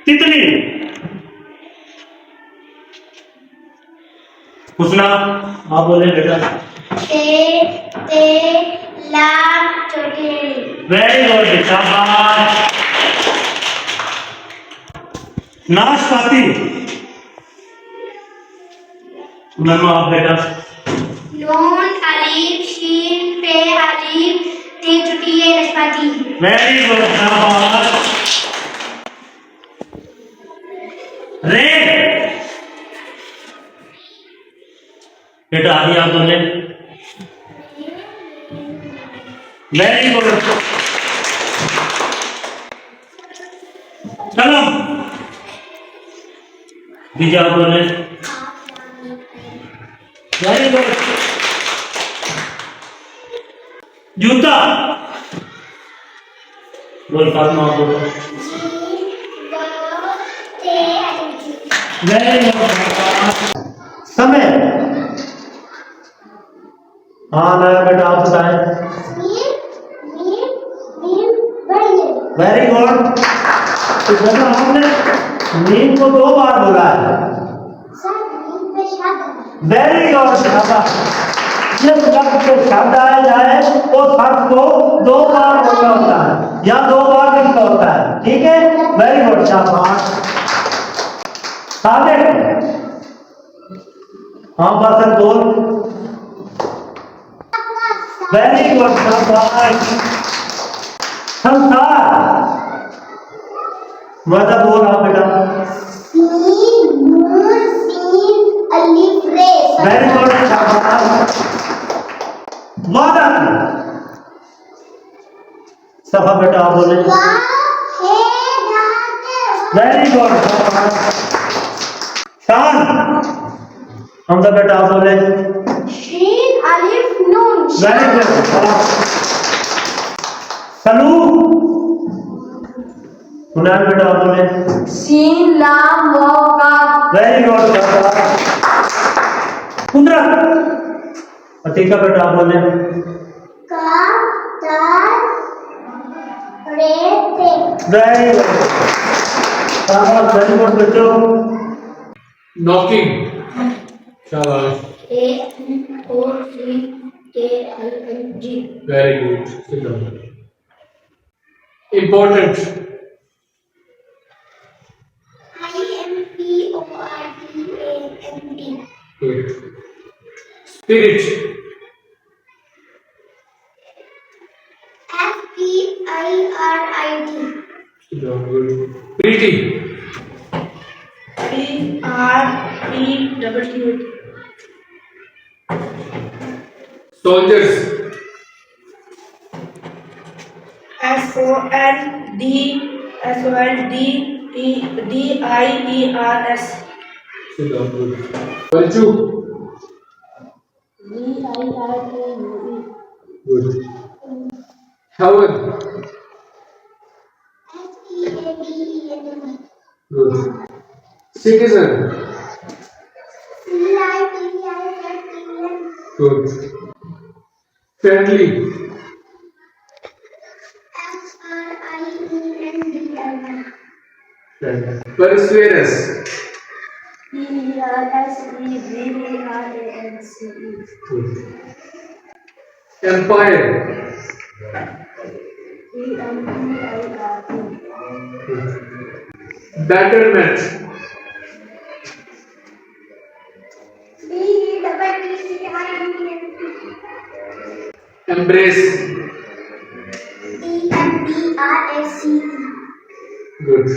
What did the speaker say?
कितनी? पूछना आप बोले बेटा। लाख छोटी। वेरी गुड, शाबाश। नाशपाती। नन्नू आप बेटा। नून अलीफ शीन पे अलीफ ते छुट्टी है नाशपाती। वेरी गुड, शाबाश। रेड बेटा आगे आप बोले। Very good. कलम दीजिए आप बोले। Very good. जूता बोल फातिमा आप बोलो। Very good. समय। हाँ नया बेटा आप बताएं। Very good. तो बेटा हमने नीम को 2 बार बोला है। वेरी गुड, शाबाश। जिस शब्द पे शब्द आया जाए वो शब्द को 2 बार बोलना होता है या 2 बार लिखना होता है, ठीक है। वेरी गुड, शाबाश। साबित। हाँ बस बोल। वेरी गुड, शाबाश। संसार। मजा बोल आप बेटा। वेरी गुड, शाबाश। मदन। सफा बेटा आप बोले। वेरी गुड, शाबाश। शान। हमजा बेटा आप बोले। शीन अलिफ नून। वेरी गुड, शाबाश। सलू। हुनैन बेटा आप बोले। शीन लाम वाव काफ। वेरी गुड, शाबाश। कुदरत। अतीका बेटा आप बोले। वेरी गुड, शाबाश। वेरी गुड बच्चों। नॉकिंग। शाबाश। Very good, sit down. Important. Spirit. Sit down, good. Pretty. Soldiers. SOLDIERS। Sit down, good. Balchu. VIRAUE। Good. Heaven. SEADEN। Good. Citizen. CITIZEN। Good. Friendly. FRIENDLY। Persuaders. PERSEVERANCE। Good. Empire. EMPIRE। Good. Betterment. BETTERMENT। Embrace. EMBRACE। Good.